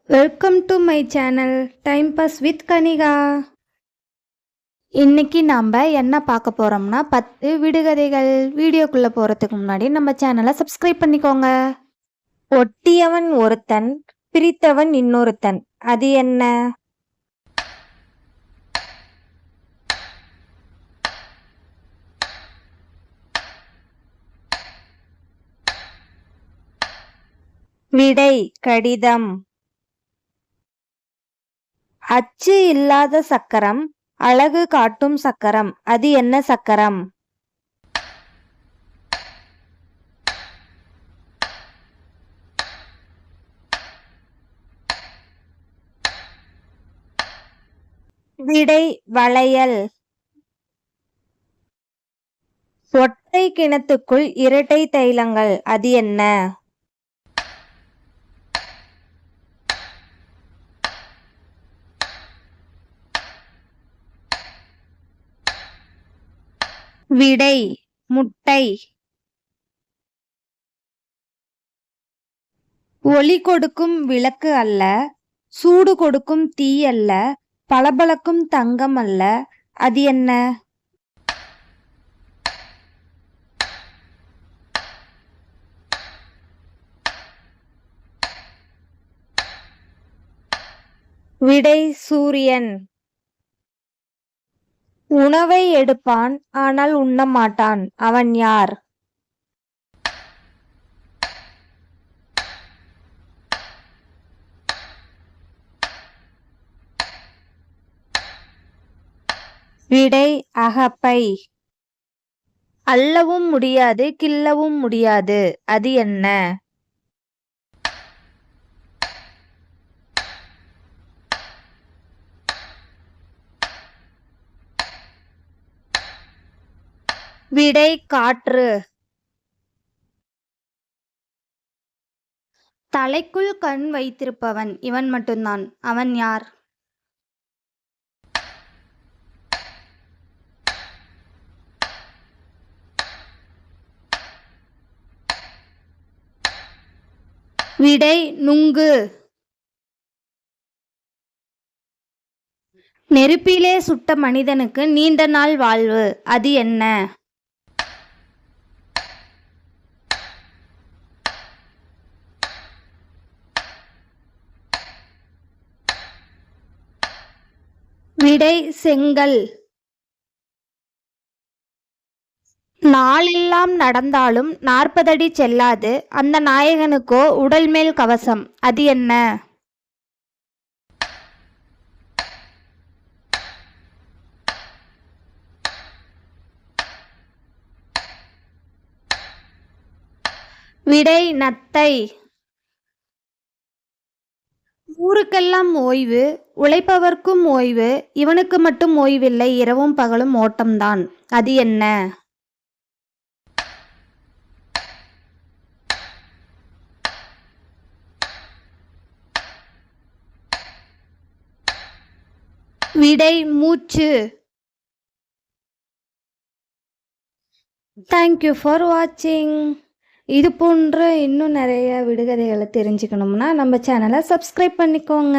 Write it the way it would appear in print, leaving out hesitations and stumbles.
Welcome to my channel time pass with Kanika. இன்னைக்கு நாம் என்ன பார்க்க போகிறோம்னா 10 விடுகதைகள். வீடியோக்குள்ளே போகிறதுக்கு முன்னாடி நம்ம சேனலை சப்ஸ்கிரைப் பண்ணிக்கோங்க. ஒட்டியவன் ஒருத்தன், பிரித்தவன் இன்னொருத்தன், அது என்ன? விடை கடிதம். அச்சு இல்லாத சக்கரம், அழகு காட்டும் சக்கரம், அது என்ன சக்கரம்? விடை வளையல். ஒற்றை கிணத்துக்குள் இரட்டை தைலங்கள், அது என்ன? விடை முட்டை. ஒளி கொடுக்கும் விளக்கு அல்ல, சூடு கொடுக்கும் தீ அல்ல, பளபளக்கும் தங்கம் அல்ல, அது என்ன? விடை சூரியன். உணவை எடுப்பான் ஆனால் உண்ண மாட்டான், அவன் யார்? விடை அகப்பை. அள்ளவும் முடியாது கிள்ளவும் முடியாது, அது என்ன? விடை காற்று. தலைக்குள் கண் வைத்திருப்பவன் இவன் மட்டும்தான், அவன் யார்? விடை நுங்கு. நெருப்பிலே சுட்ட மனிதனுக்கு நீண்ட நாள் வாழ்வு, அது என்ன? விடை செங்கல். நாளெல்லாம் நடந்தாலும் 40 அடி செல்லாது, அந்த நாயகனுக்கோ உடல் மேல் கவசம், அது என்ன? விடை நத்தை. ஊருக்கெல்லாம் ஓய்வு, உழைப்பவர்க்கும் ஓய்வு, இவனுக்கு மட்டும் ஓய்வில்லை, இரவும் பகலும் ஓட்டம்தான், அது என்ன? விடை மூச்சு. தேங்க்யூ ஃபார் வாட்சிங். இது போன்ற இன்னும் நிறைய விடுகதைகளை தெரிஞ்சுக்கணும்னா நம்ம சேனலை சப்ஸ்கிரைப் பண்ணிக்கோங்க.